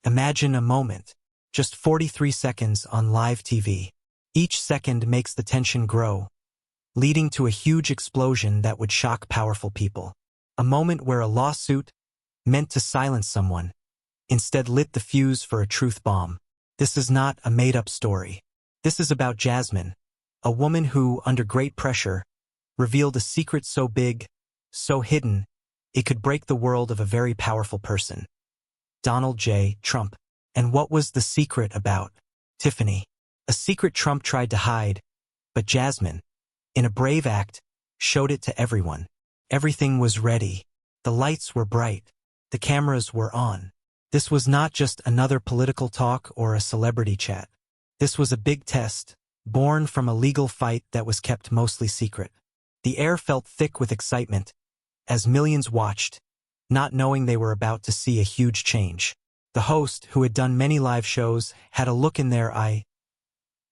Imagine a moment. Just 43 seconds on live TV. Each second makes the tension grow, leading to a huge explosion that would shock powerful people. A moment where a lawsuit, meant to silence someone, instead lit the fuse for a truth bomb. This is not a made-up story. This is about Jasmine, a woman who, under great pressure, revealed a secret so big, so hidden, it could break the world of a very powerful person. Donald J. Trump. And what was the secret about Tiffany? A secret Trump tried to hide, but Jasmine, in a brave act, showed it to everyone. Everything was ready. The lights were bright. The cameras were on. This was not just another political talk or a celebrity chat. This was a big test, born from a legal fight that was kept mostly secret. The air felt thick with excitement, as millions watched, not knowing they were about to see a huge change. The host, who had done many live shows, had a look in their eye.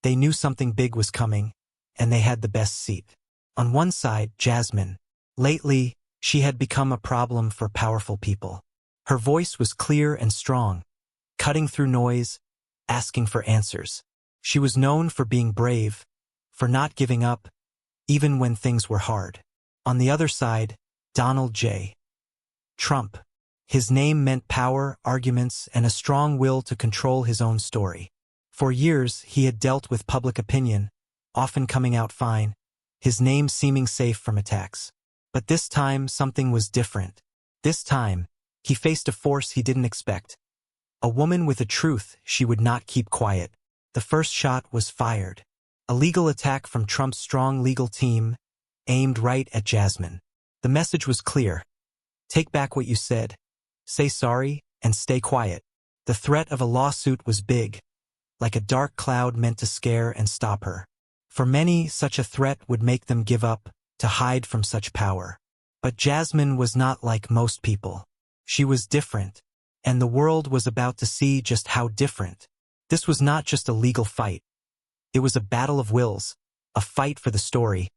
They knew something big was coming, and they had the best seat. On one side, Jasmine. Lately, she had become a problem for powerful people. Her voice was clear and strong, cutting through noise, asking for answers. She was known for being brave, for not giving up, even when things were hard. On the other side, Donald J. Trump. His name meant power, arguments, and a strong will to control his own story. For years, he had dealt with public opinion, often coming out fine, his name seeming safe from attacks. But this time, something was different. This time, he faced a force he didn't expect. A woman with a truth she would not keep quiet. The first shot was fired. A legal attack from Trump's strong legal team, aimed right at Jasmine. The message was clear. Take back what you said. Say sorry, and stay quiet. The threat of a lawsuit was big, like a dark cloud meant to scare and stop her. For many, such a threat would make them give up, to hide from such power. But Jasmine was not like most people. She was different, and the world was about to see just how different. This was not just a legal fight. It was a battle of wills, a fight for the story,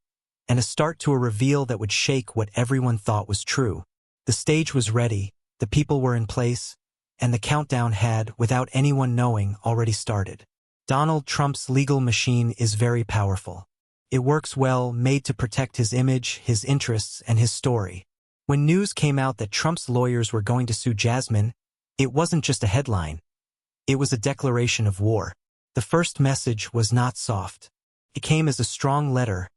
and a start to a reveal that would shake what everyone thought was true. The stage was ready, the people were in place, and the countdown had, without anyone knowing, already started. Donald Trump's legal machine is very powerful. It works well, made to protect his image, his interests, and his story. When news came out that Trump's lawyers were going to sue Jasmine, it wasn't just a headline. It was a declaration of war. The first message was not soft. It came as a strong letter,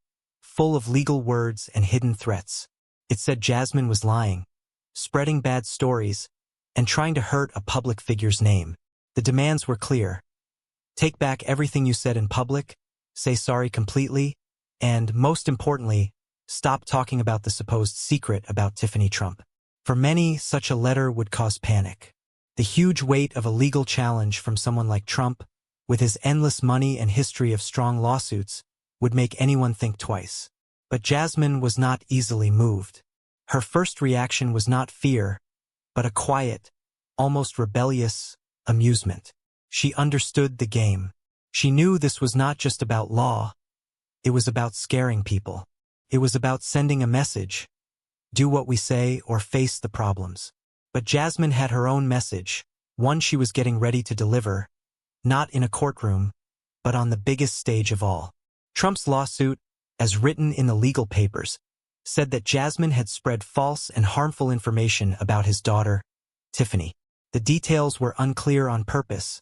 full of legal words and hidden threats. It said Jasmine was lying, spreading bad stories, and trying to hurt a public figure's name. The demands were clear. Take back everything you said in public, say sorry completely, and, most importantly, stop talking about the supposed secret about Tiffany Trump. For many, such a letter would cause panic. The huge weight of a legal challenge from someone like Trump, with his endless money and history of strong lawsuits, would make anyone think twice. But Jasmine was not easily moved. Her first reaction was not fear, but a quiet, almost rebellious, amusement. She understood the game. She knew this was not just about law. It was about scaring people. It was about sending a message. Do what we say or face the problems. But Jasmine had her own message, one she was getting ready to deliver, not in a courtroom, but on the biggest stage of all. Trump's lawsuit, as written in the legal papers, said that Jasmine had spread false and harmful information about his daughter, Tiffany. The details were unclear on purpose,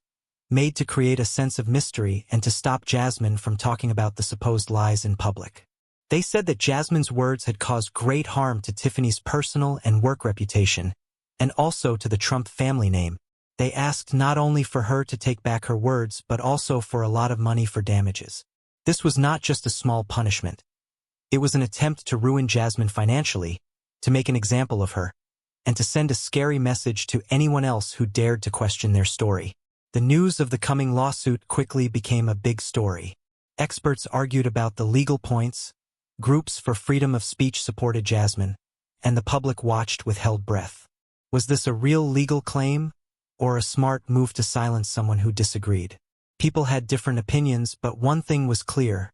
made to create a sense of mystery and to stop Jasmine from talking about the supposed lies in public. They said that Jasmine's words had caused great harm to Tiffany's personal and work reputation, and also to the Trump family name. They asked not only for her to take back her words but also for a lot of money for damages. This was not just a small punishment. It was an attempt to ruin Jasmine financially, to make an example of her, and to send a scary message to anyone else who dared to question their story. The news of the coming lawsuit quickly became a big story. Experts argued about the legal points, groups for freedom of speech supported Jasmine, and the public watched with held breath. Was this a real legal claim, or a smart move to silence someone who disagreed? People had different opinions, but one thing was clear.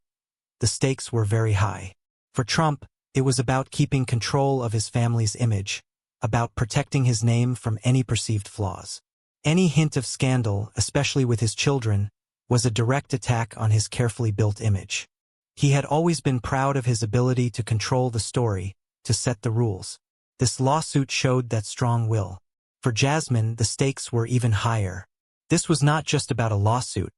The stakes were very high. For Trump, it was about keeping control of his family's image, about protecting his name from any perceived flaws. Any hint of scandal, especially with his children, was a direct attack on his carefully built image. He had always been proud of his ability to control the story, to set the rules. This lawsuit showed that strong will. For Jasmine, the stakes were even higher. This was not just about a lawsuit.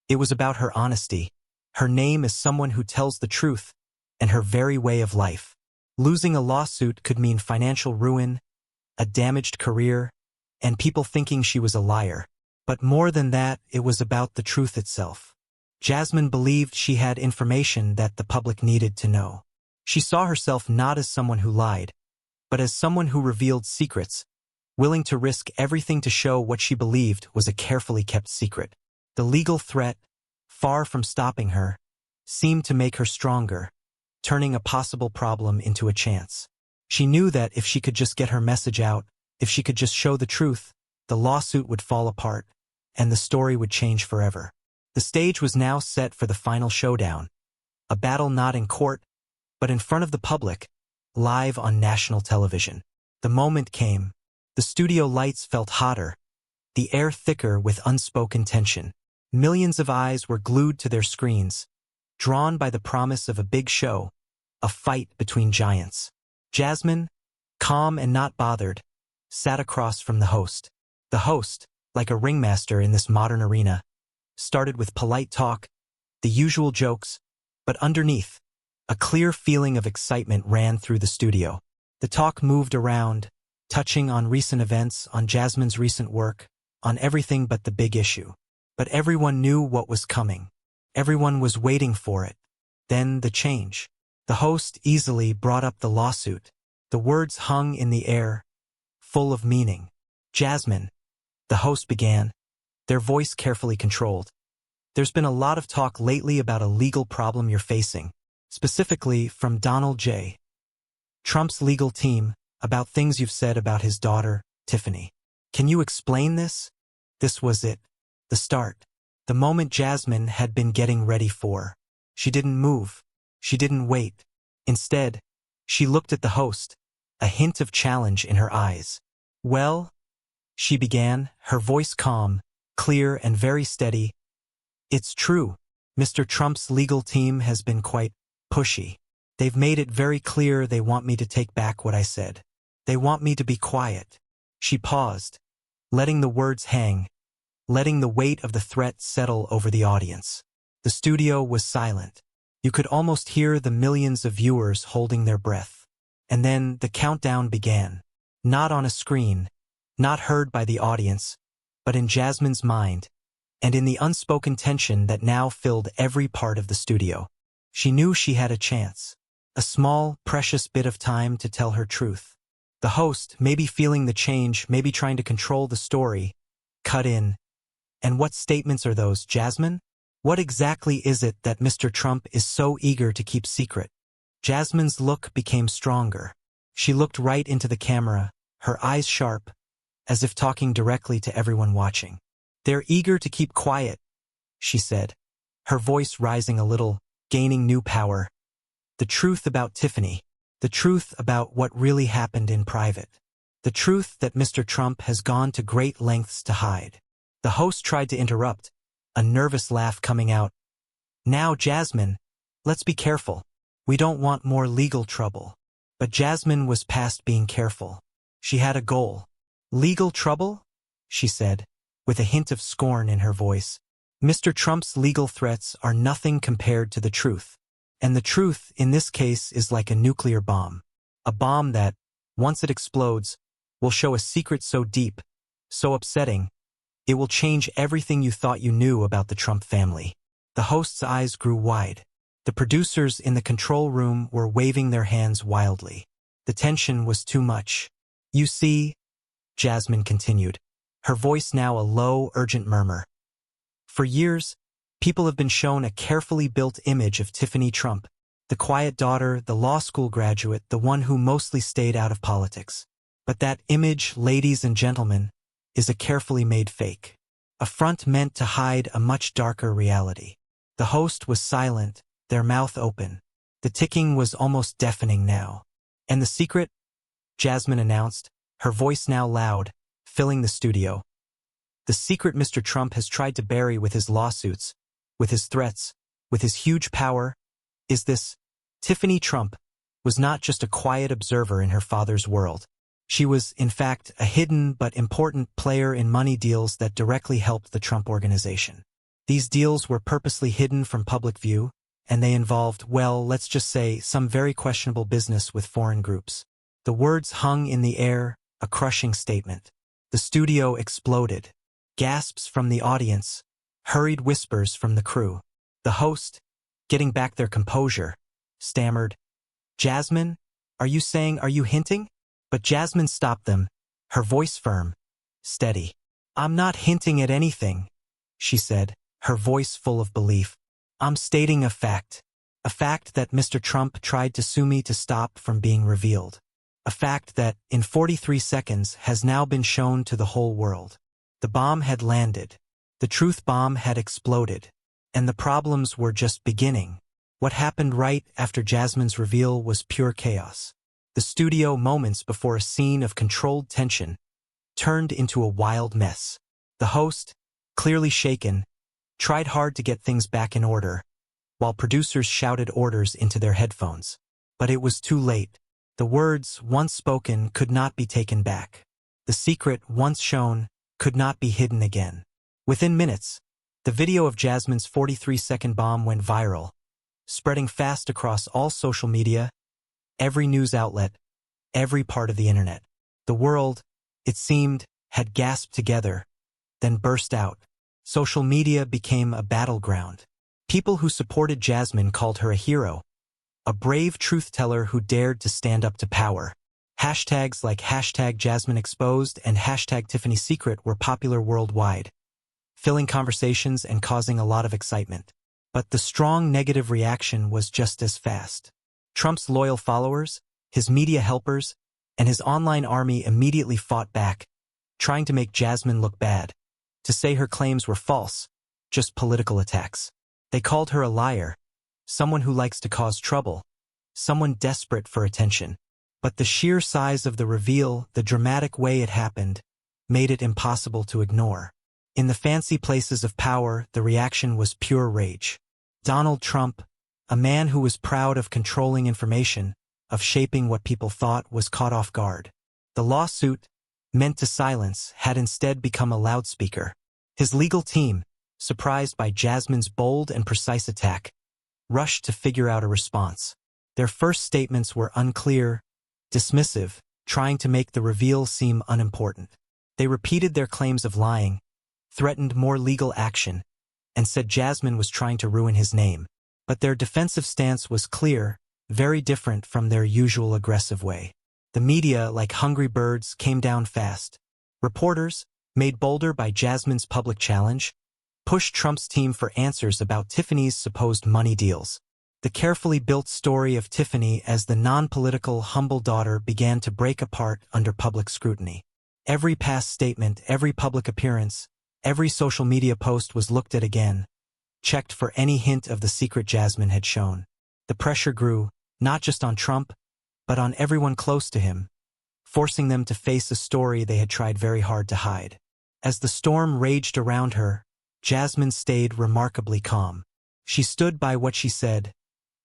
It was about her honesty, her name as someone who tells the truth, and her very way of life. Losing a lawsuit could mean financial ruin, a damaged career, and people thinking she was a liar. But more than that, it was about the truth itself. Jasmine believed she had information that the public needed to know. She saw herself not as someone who lied, but as someone who revealed secrets, willing to risk everything to show what she believed was a carefully kept secret. The legal threat, far from stopping her, seemed to make her stronger, turning a possible problem into a chance. She knew that if she could just get her message out, if she could just show the truth, the lawsuit would fall apart, and the story would change forever. The stage was now set for the final showdown, a battle not in court, but in front of the public, live on national television. The moment came. The studio lights felt hotter, the air thicker with unspoken tension. Millions of eyes were glued to their screens, drawn by the promise of a big show, a fight between giants. Jasmine, calm and not bothered, sat across from the host. The host, like a ringmaster in this modern arena, started with polite talk, the usual jokes, but underneath, a clear feeling of excitement ran through the studio. The talk moved around, touching on recent events, on Jasmine's recent work, on everything but the big issue. But everyone knew what was coming. Everyone was waiting for it. Then the change. The host easily brought up the lawsuit. The words hung in the air, full of meaning. Jasmine, the host began, their voice carefully controlled. There's been a lot of talk lately about a legal problem you're facing, specifically from Donald J. Trump's legal team, about things you've said about his daughter, Tiffany. Can you explain this? This was it. The start. The moment Jasmine had been getting ready for. She didn't move. She didn't wait. Instead, she looked at the host, a hint of challenge in her eyes. Well, she began, her voice calm, clear and very steady. It's true. Mr. Trump's legal team has been quite pushy. They've made it very clear they want me to take back what I said. They want me to be quiet. She paused, letting the words hang, letting the weight of the threat settle over the audience. The studio was silent. You could almost hear the millions of viewers holding their breath. And then the countdown began. Not on a screen, not heard by the audience, but in Jasmine's mind, and in the unspoken tension that now filled every part of the studio. She knew she had a chance. A small, precious bit of time to tell her truth. The host, maybe feeling the change, maybe trying to control the story, cut in. And what statements are those, Jasmine? What exactly is it that Mr. Trump is so eager to keep secret? Jasmine's look became stronger. She looked right into the camera, her eyes sharp, as if talking directly to everyone watching. They're eager to keep quiet, she said, her voice rising a little, gaining new power. The truth about Tiffany. The truth about what really happened in private. The truth that Mr. Trump has gone to great lengths to hide. The host tried to interrupt, a nervous laugh coming out. Now, Jasmine, let's be careful. We don't want more legal trouble. But Jasmine was past being careful. She had a goal. Legal trouble? She said, with a hint of scorn in her voice. Mr. Trump's legal threats are nothing compared to the truth. And the truth, in this case, is like a nuclear bomb. A bomb that, once it explodes, will show a secret so deep, so upsetting, it will change everything you thought you knew about the Trump family. The host's eyes grew wide. The producers in the control room were waving their hands wildly. The tension was too much. You see, Jasmine continued, her voice now a low, urgent murmur. For years, people have been shown a carefully built image of Tiffany Trump, the quiet daughter, the law school graduate, the one who mostly stayed out of politics. But that image, ladies and gentlemen, is a carefully made fake. A front meant to hide a much darker reality. The host was silent, their mouth open. The ticking was almost deafening now. And the secret? Jasmine announced, her voice now loud, filling the studio. The secret Mr. Trump has tried to bury with his lawsuits, with his threats, with his huge power, is this: Tiffany Trump was not just a quiet observer in her father's world. She was, in fact, a hidden but important player in money deals that directly helped the Trump organization. These deals were purposely hidden from public view, and they involved, well, let's just say, some very questionable business with foreign groups. The words hung in the air, a crushing statement. The studio exploded. Gasps from the audience, hurried whispers from the crew. The host, getting back their composure, stammered, "Jasmine, are you hinting?" But Jasmine stopped them, her voice firm, steady. "I'm not hinting at anything," she said, her voice full of belief. "I'm stating a fact that Mr. Trump tried to sue me to stop from being revealed. A fact that, in 43 seconds, has now been shown to the whole world." The bomb had landed. The truth bomb had exploded. And the problems were just beginning. What happened right after Jasmine's reveal was pure chaos. The studio, moments before a scene of controlled tension, turned into a wild mess. The host, clearly shaken, tried hard to get things back in order, while producers shouted orders into their headphones. But it was too late. The words, once spoken, could not be taken back. The secret, once shown, could not be hidden again. Within minutes, the video of Jasmine's 43-second bomb went viral, spreading fast across all social media, every news outlet, every part of the internet. The world, it seemed, had gasped together, then burst out. Social media became a battleground. People who supported Jasmine called her a hero, a brave truth-teller who dared to stand up to power. Hashtags like #JasmineExposed and #TiffanySecret were popular worldwide, filling conversations and causing a lot of excitement. But the strong negative reaction was just as fast. Trump's loyal followers, his media helpers, and his online army immediately fought back, trying to make Jasmine look bad, to say her claims were false, just political attacks. They called her a liar, someone who likes to cause trouble, someone desperate for attention. But the sheer size of the reveal, the dramatic way it happened, made it impossible to ignore. In the fancy places of power, the reaction was pure rage. Donald Trump, a man who was proud of controlling information, of shaping what people thought, was caught off guard. The lawsuit, meant to silence, had instead become a loudspeaker. His legal team, surprised by Jasmine's bold and precise attack, rushed to figure out a response. Their first statements were unclear, dismissive, trying to make the reveal seem unimportant. They repeated their claims of lying, threatened more legal action, and said Jasmine was trying to ruin his name. But their defensive stance was clear, very different from their usual aggressive way. The media, like hungry birds, came down fast. Reporters, made bolder by Jasmine's public challenge, pushed Trump's team for answers about Tiffany's supposed money deals. The carefully built story of Tiffany as the non-political, humble daughter began to break apart under public scrutiny. Every past statement, every public appearance, every social media post was looked at again, checked for any hint of the secret Jasmine had shown. The pressure grew, not just on Trump, but on everyone close to him, forcing them to face a story they had tried very hard to hide. As the storm raged around her, Jasmine stayed remarkably calm. She stood by what she said,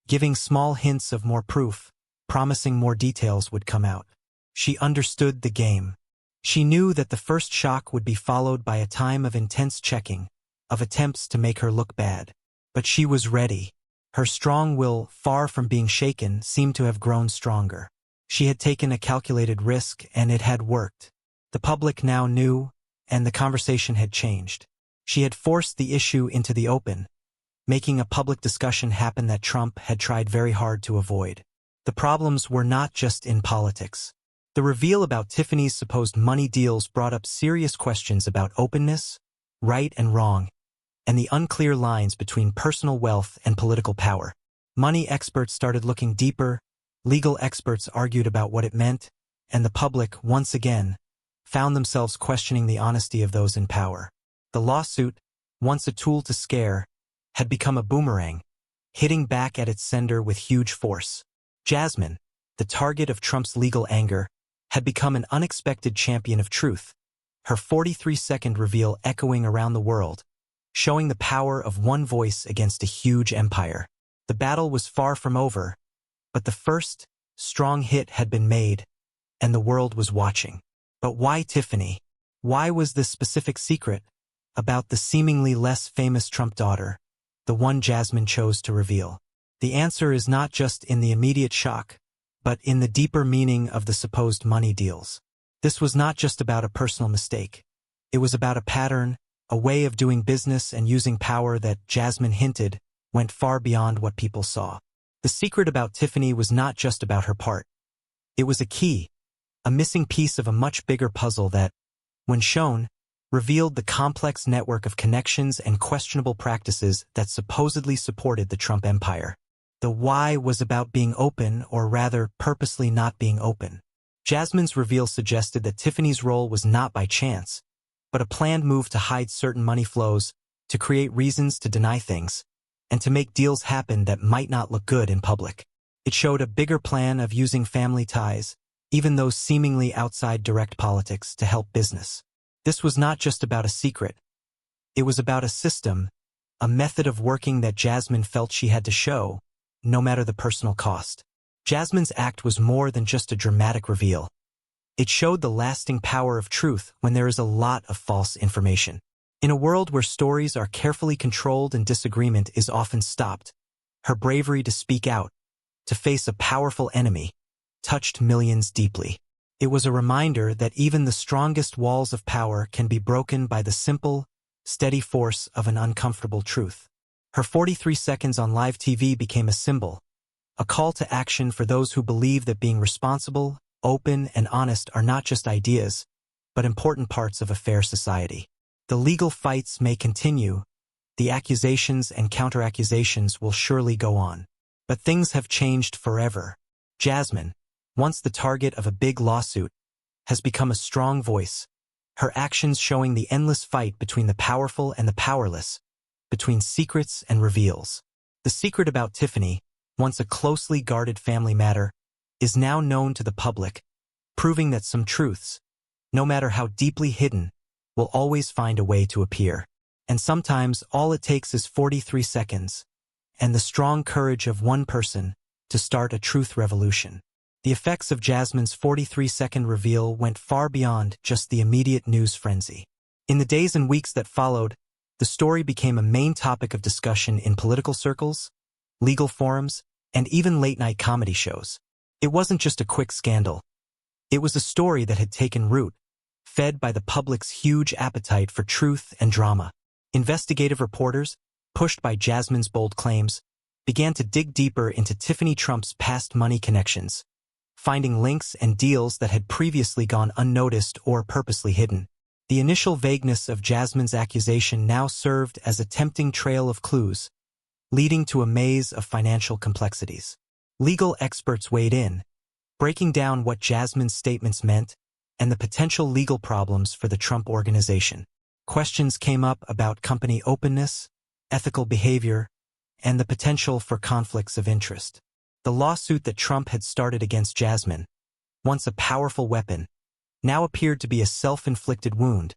giving small hints of more proof, promising more details would come out. She understood the game. She knew that the first shock would be followed by a time of intense checking, of attempts to make her look bad. But she was ready. Her strong will, far from being shaken, seemed to have grown stronger. She had taken a calculated risk, and it had worked. The public now knew, and the conversation had changed. She had forced the issue into the open, making a public discussion happen that Trump had tried very hard to avoid. The problems were not just in politics. The reveal about Tiffany's supposed money deals brought up serious questions about openness, right and wrong, and the unclear lines between personal wealth and political power. Money experts started looking deeper, legal experts argued about what it meant, and the public, once again, found themselves questioning the honesty of those in power. The lawsuit, once a tool to scare, had become a boomerang, hitting back at its sender with huge force. Jasmine, the target of Trump's legal anger, had become an unexpected champion of truth, her 43-second reveal echoing around the world, showing the power of one voice against a huge empire. The battle was far from over, but the first, strong hit had been made, and the world was watching. But why Tiffany? Why was this specific secret about the seemingly less famous Trump daughter, the one Jasmine chose to reveal? The answer is not just in the immediate shock, but in the deeper meaning of the supposed money deals. This was not just about a personal mistake. It was about a pattern, a way of doing business and using power that, Jasmine hinted, went far beyond what people saw. The secret about Tiffany was not just about her part. It was a key, a missing piece of a much bigger puzzle that, when shown, revealed the complex network of connections and questionable practices that supposedly supported the Trump empire. The why was about being open, or rather, purposely not being open. Jasmine's reveal suggested that Tiffany's role was not by chance, but a planned move to hide certain money flows, to create reasons to deny things, and to make deals happen that might not look good in public. It showed a bigger plan of using family ties, even those seemingly outside direct politics, to help business. This was not just about a secret. It was about a system, a method of working that Jasmine felt she had to show, no matter the personal cost. Jasmine's act was more than just a dramatic reveal. It showed the lasting power of truth when there is a lot of false information. In a world where stories are carefully controlled and disagreement is often stopped, her bravery to speak out, to face a powerful enemy, touched millions deeply. It was a reminder that even the strongest walls of power can be broken by the simple, steady force of an uncomfortable truth. Her 43 seconds on live TV became a symbol, a call to action for those who believe that being responsible, open, and honest are not just ideas, but important parts of a fair society. The legal fights may continue, the accusations and counter-accusations will surely go on. But things have changed forever. Jasmine, once the target of a big lawsuit, has become a strong voice, her actions showing the endless fight between the powerful and the powerless, between secrets and reveals. The secret about Tiffany, once a closely guarded family matter, is now known to the public, proving that some truths, no matter how deeply hidden, will always find a way to appear. And sometimes all it takes is 43 seconds, and the strong courage of one person to start a truth revolution. The effects of Jasmine's 43-second reveal went far beyond just the immediate news frenzy. In the days and weeks that followed, the story became a main topic of discussion in political circles, legal forums, and even late-night comedy shows. It wasn't just a quick scandal. It was a story that had taken root, fed by the public's huge appetite for truth and drama. Investigative reporters, pushed by Jasmine's bold claims, began to dig deeper into Tiffany Trump's past money connections, finding links and deals that had previously gone unnoticed or purposely hidden. The initial vagueness of Jasmine's accusation now served as a tempting trail of clues, leading to a maze of financial complexities. Legal experts weighed in, breaking down what Jasmine's statements meant and the potential legal problems for the Trump organization. Questions came up about company openness, ethical behavior, and the potential for conflicts of interest. The lawsuit that Trump had started against Jasmine, once a powerful weapon, now appeared to be a self-inflicted wound,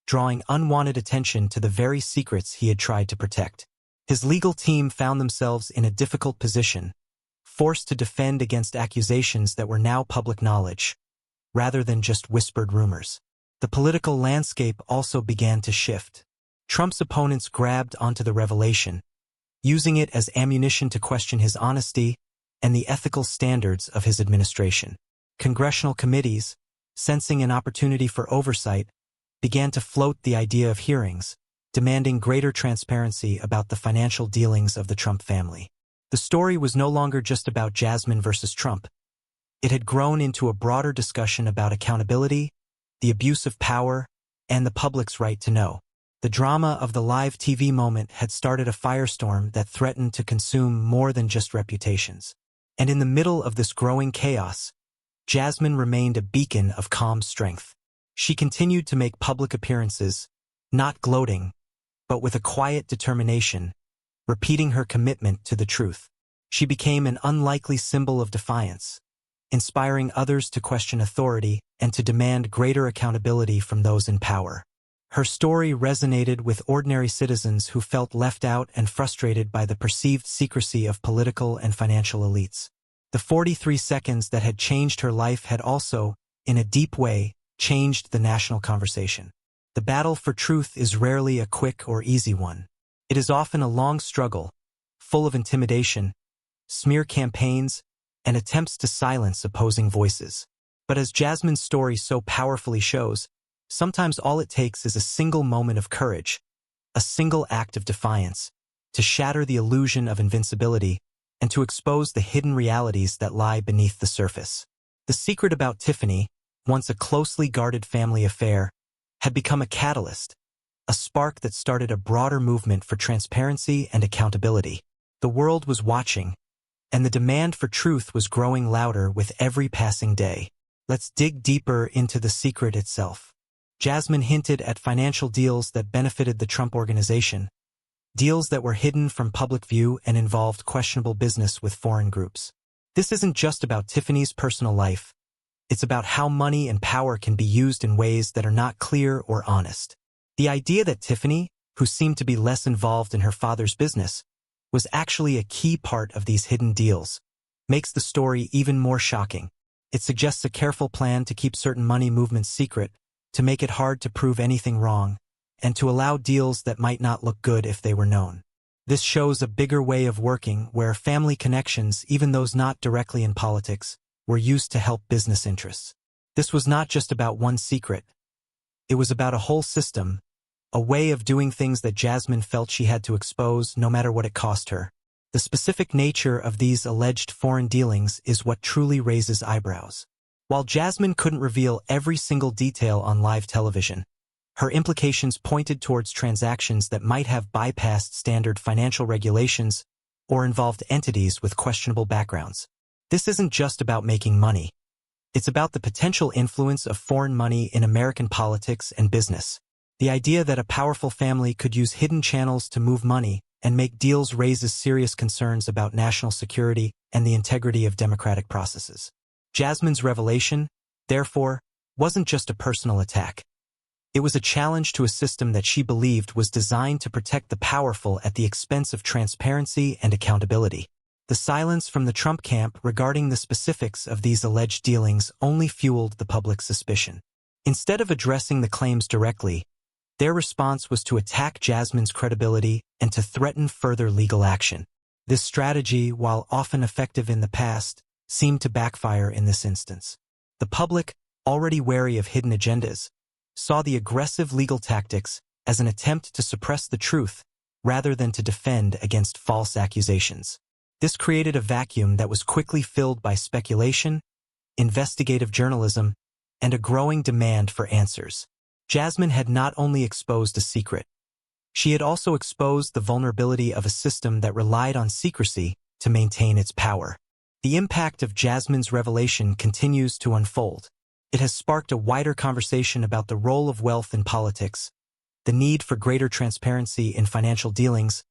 drawing unwanted attention to the very secrets he had tried to protect. His legal team found themselves in a difficult position, forced to defend against accusations that were now public knowledge, rather than just whispered rumors. The political landscape also began to shift. Trump's opponents grabbed onto the revelation, using it as ammunition to question his honesty and the ethical standards of his administration. Congressional committees, sensing an opportunity for oversight, began to float the idea of hearings, demanding greater transparency about the financial dealings of the Trump family. The story was no longer just about Jasmine versus Trump. It had grown into a broader discussion about accountability, the abuse of power, and the public's right to know. The drama of the live TV moment had started a firestorm that threatened to consume more than just reputations. And in the middle of this growing chaos, Jasmine remained a beacon of calm strength. She continued to make public appearances, not gloating, but with a quiet determination, repeating her commitment to the truth. She became an unlikely symbol of defiance, inspiring others to question authority and to demand greater accountability from those in power. Her story resonated with ordinary citizens who felt left out and frustrated by the perceived secrecy of political and financial elites. The 43 seconds that had changed her life had also, in a deep way, changed the national conversation. The battle for truth is rarely a quick or easy one. It is often a long struggle, full of intimidation, smear campaigns, and attempts to silence opposing voices. But as Jasmine's story so powerfully shows, sometimes all it takes is a single moment of courage, a single act of defiance, to shatter the illusion of invincibility and to expose the hidden realities that lie beneath the surface. The secret about Tiffany, once a closely guarded family affair, had become a catalyst, a spark that started a broader movement for transparency and accountability. The world was watching, and the demand for truth was growing louder with every passing day. Let's dig deeper into the secret itself. Jasmine hinted at financial deals that benefited the Trump Organization, deals that were hidden from public view and involved questionable business with foreign groups. This isn't just about Tiffany's personal life. It's about how money and power can be used in ways that are not clear or honest. The idea that Tiffany, who seemed to be less involved in her father's business, was actually a key part of these hidden deals, makes the story even more shocking. It suggests a careful plan to keep certain money movements secret, to make it hard to prove anything wrong, and to allow deals that might not look good if they were known. This shows a bigger way of working where family connections, even those not directly in politics, were used to help business interests. This was not just about one secret. It was about a whole system, a way of doing things that Jasmine felt she had to expose no matter what it cost her. The specific nature of these alleged foreign dealings is what truly raises eyebrows. While Jasmine couldn't reveal every single detail on live television, her implications pointed towards transactions that might have bypassed standard financial regulations or involved entities with questionable backgrounds. This isn't just about making money. It's about the potential influence of foreign money in American politics and business. The idea that a powerful family could use hidden channels to move money and make deals raises serious concerns about national security and the integrity of democratic processes. Jasmine's revelation, therefore, wasn't just a personal attack. It was a challenge to a system that she believed was designed to protect the powerful at the expense of transparency and accountability. The silence from the Trump camp regarding the specifics of these alleged dealings only fueled the public's suspicion. Instead of addressing the claims directly, their response was to attack Jasmine's credibility and to threaten further legal action. This strategy, while often effective in the past, seemed to backfire in this instance. The public, already wary of hidden agendas, saw the aggressive legal tactics as an attempt to suppress the truth rather than to defend against false accusations. This created a vacuum that was quickly filled by speculation, investigative journalism, and a growing demand for answers. Jasmine had not only exposed a secret, she had also exposed the vulnerability of a system that relied on secrecy to maintain its power. The impact of Jasmine's revelation continues to unfold. It has sparked a wider conversation about the role of wealth in politics, the need for greater transparency in financial dealings,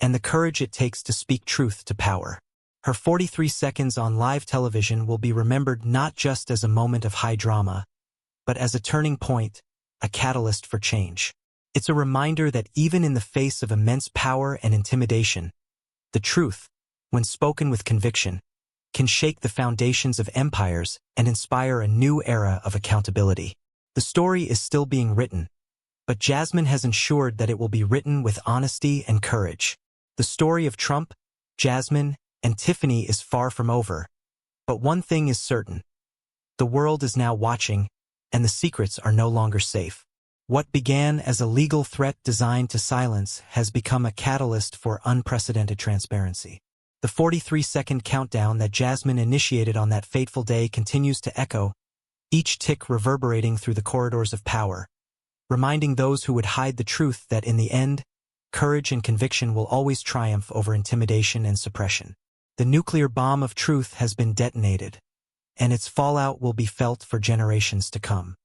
and the courage it takes to speak truth to power. Her 43 seconds on live television will be remembered not just as a moment of high drama, but as a turning point, a catalyst for change. It's a reminder that even in the face of immense power and intimidation, the truth, when spoken with conviction, can shake the foundations of empires and inspire a new era of accountability. The story is still being written, but Jasmine has ensured that it will be written with honesty and courage. The story of Trump, Jasmine, and Tiffany is far from over, but one thing is certain. The world is now watching, and the secrets are no longer safe. What began as a legal threat designed to silence has become a catalyst for unprecedented transparency. The 43-second countdown that Jasmine initiated on that fateful day continues to echo, each tick reverberating through the corridors of power, reminding those who would hide the truth that in the end, courage and conviction will always triumph over intimidation and suppression. The nuclear bomb of truth has been detonated, and its fallout will be felt for generations to come.